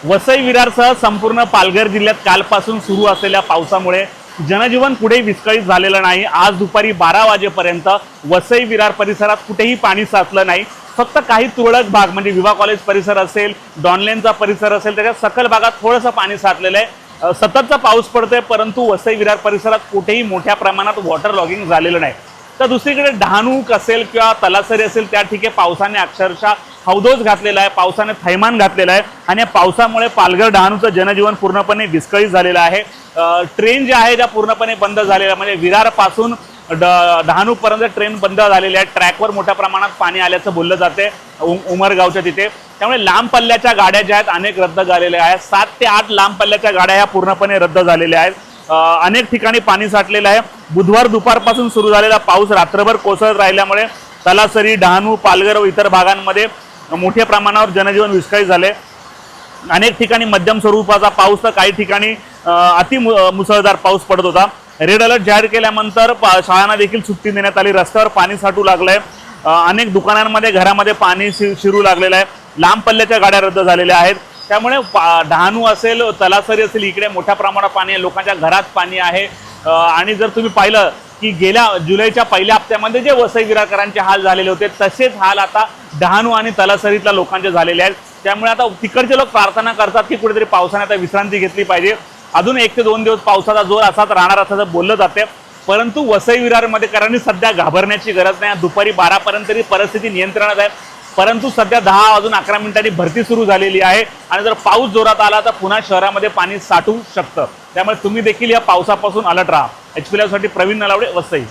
वसई विरारसह संपूर्ण पालघर जिल्ह्यात कालपासून सुरू असलेल्या पावसामुळे जनजीवन पुढे विस्कळीत झालेलं नाही। आज दुपारी 12 वाजेपर्यंत वसई विरार परिसरात कुठेही पाणी साचलं नाही। फक्त काही तुरळक भाग म्हणजे विवा कॉलेज परिसर असेल, डॉनलेनचा परिसर असेल, त्याच्या सखल भागात थोडंसं पाणी साचलेलं आहे। सततचा पाऊस पडतोय, परंतु वसई विरार परिसरात कुठेही मोठ्या प्रमाणात वॉटर लॉगिंग झालेलं नाही। तर दुसरीकडे डहाणूक असेल किंवा तलासरी असेल, त्या ठिकाणी पावसाने अक्षरशः हौदोस घातलेला आहे, पावसाने थैमान घातलेला आहे आणि या पावसामुळे पालघर डहाणूचं जनजीवन पूर्णपणे विस्कळीत झालेलं आहे। ट्रेन ज्या आहे त्या पूर्णपणे बंद झालेल्या, म्हणजे विरारपासून डहाणूपर्यंत ट्रेन बंद झालेली आहे। ट्रॅकवर मोठ्या प्रमाणात पाणी आल्याचं बोललं जाते उमरगावच्या तिथे, त्यामुळे लांब पल्ल्याच्या गाड्या ज्या आहेत अनेक रद्द झालेल्या आहेत। 7 ते 8 लांब पल्ल्याच्या गाड्या ह्या पूर्णपणे रद्द झालेल्या आहेत। अनेक ठिकाणी पाणी साठलेलं आहे। बुधवार दुपारपासून सुरू झालेला पाऊस रात्रभर कोसळत राहिल्यामुळे तलासरी, डहाणू, पालघर व इतर भागांमध्ये मोठ्या प्रमाणावर जनजीवन विस्कळीत झाले। अनेक ठिकाणी मध्यम स्वरूपाचा पाऊस तर काही ठिकाणी अति मुसळधार पाऊस पडत होता। रेड अलर्ट जाहीर केल्यानंतर शाळांना देखील सुट्टी देण्यात आली। रस्त्यावर पाणी साठू लागलंय, अनेक दुकानांमध्ये घरामध्ये पाणी शिरू लागलेलं आहे। लांब पल्ल्याच्या गाड्या रद्द झालेल्या आहेत, त्यामुळे डहाणू असेल, तलासरी असेल, इकडे मोठ्या प्रमाणात पाणी आहे, लोकांच्या घरात पाणी आहे। आणि जर तुम्ही पाहिलं की गेल्या जुलैच्या पहिल्या हप्त्यामध्ये जे वसई विरारकरांचे हाल झालेले होते, तसेच हाल आता डहाणू आणि तलासरीतल्या लोकांचे झालेले आहेत। त्यामुळे आता तिकडचे लोक प्रार्थना करतात की कुठेतरी पावसाने आता विश्रांती घेतली पाहिजे। अजून 1 ते 2 दिवस पावसाचा जोर असाच राहणार असं बोललं जाते, परंतु वसई विरारकरांनी सध्या घाबरण्याची गरज नाही। दुपारी 12 पर्यंत तरी परिस्थिती नियंत्रणात आहे, परंतु सध्या 10 वाजून 11 मिनिटांनी भरती सुरू झालेली आहे आणि जर पाऊस जोरात आला तर पुन्हा शहरामध्ये पाणी साठू शकतं। त्यामुळे तुम्ही देखील या पावसापासून अलर्ट राहा। HP लाईव्हसाठी प्रवीण नलावडे, वसई।